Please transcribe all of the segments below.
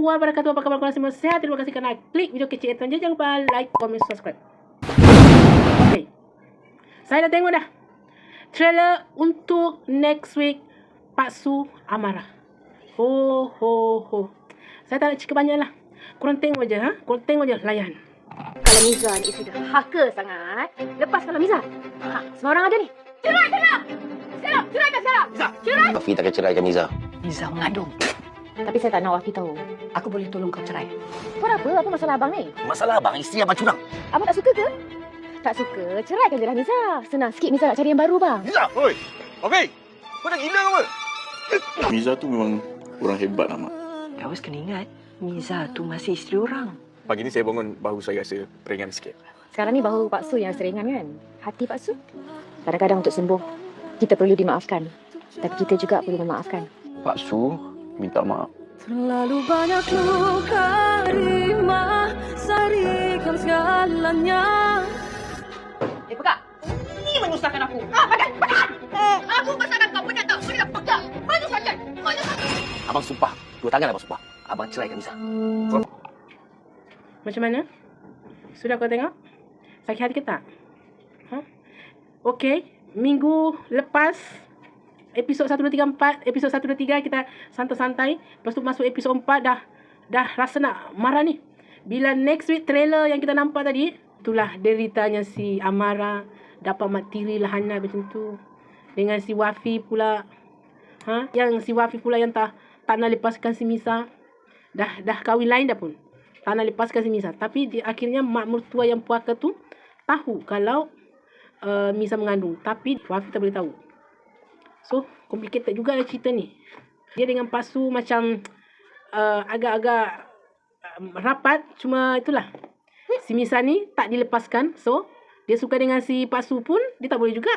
wabarakatuh. Apa kabar korang semua? Sehat? Terima kasih kerana klik video kecil Eton je. Jangan lupa like, comment, subscribe. Okay, saya dah tengok dah trailer untuk next week Pak Su Amara. Saya tak nak cakap banyak lah. Korang tengok je, korang tengok je, layan. Kalau Miza ni isteri dah haka sangat, lepas kalau Miza. Semua orang ada ni. Cerai! Cerai! Wafi takkan ceraikan Miza. Miza mengandung. Tapi saya tak nak Wafi tahu. Aku boleh tolong kau cerai. Buat apa? Apa masalah abang ni? Masalah abang, isteri abang curang. Abang tak suka ke? Tak suka, ceraikan je lah Miza. Senang sikit Miza nak cari yang baru bang. Miza, oi. Okey. Kau dah gila ke apa? Miza tu memang orang hebat lah, Mak. Kau harus kena ingat, Miza tu masih isteri orang. Pagi ni saya bangun bahu saya rasa ringan sikit. Sekarang ni bahu Pak Su yang seringan kan? Hati Pak Su. Kadang-kadang untuk sembuh, kita perlu dimaafkan. Tapi kita juga perlu memaafkan. Pak Su minta maaf. Terlalu banyak luka rimah, sarikan segalanya. Pekak! Ini menyusahkan aku. Padat! Aku pasangkan kau, padat tau. Padat, pegang. Maju saja. Abang sumpah. 2 tangan abang sumpah. Abang ceraikan Miza. Macam mana? Sudah kau tengok? Sakit hati ke tak? Okey, minggu lepas episod 1, 2, 3, 4, episod 1, 2, 3 kita santai-santai. Lepas tu masuk episod 4 dah rasa nak marah ni. Bila next week trailer yang kita nampak tadi, itulah deritanya si Amara dapat mak tiri lah Hana macam tu. Dengan si Wafi pula. Yang si Wafi pula yang tak nak lepaskan si Miza. Dah kahwin lain dah pun. Tak nak lepaskan si Miza. Tapi akhirnya mak mertua yang puaka tu tahu kalau Miza mengandung. Tapi Wafi tak boleh tahu. So, complicated juga lah cerita ni. Dia dengan Pak Su macam agak-agak rapat. Cuma itulah. Si Miza ni tak dilepaskan. So, dia suka dengan si Pak Su pun, dia tak boleh juga.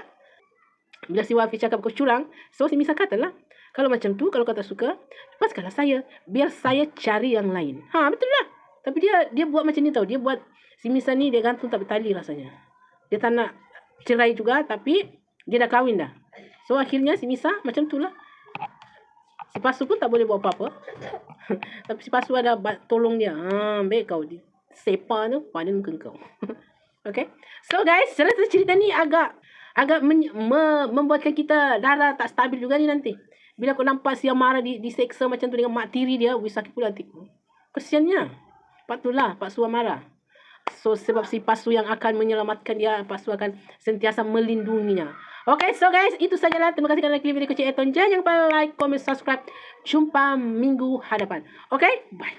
Bila si Wafi cakap kau curang, so si Miza katalah, kalau macam tu, kalau kau tak suka, lepaskanlah saya. Biar saya cari yang lain. Betul lah. Tapi dia buat macam ni tau. Dia buat si Miza ni dia gantung tak bertali rasanya. Dia tak nak cerai juga, tapi dia dah kahwin dah. So akhirnya si Miza macam tu lah. Si Pak Su pun tak boleh buat apa-apa. Tapi si Pak Su ada tolong dia. Baik kau di sepa tu padan muka kau. Okay. So guys, cerita ni agak membuatkan kita darah tak stabil juga ni nanti. Bila kau nampak si Amara diseksa macam tu dengan mak tiri dia, sakit pula hatiku. Kesiannya. Patutlah Pak Su Amara. So sebab si Pak Su yang akan menyelamatkan dia, Pak Su akan sentiasa melindunginya. Okay, so guys, itu sajalah. Terima kasih kerana klik video kecil Eton. Jangan lupa like, comment, subscribe. Jumpa minggu hadapan. Okay, bye.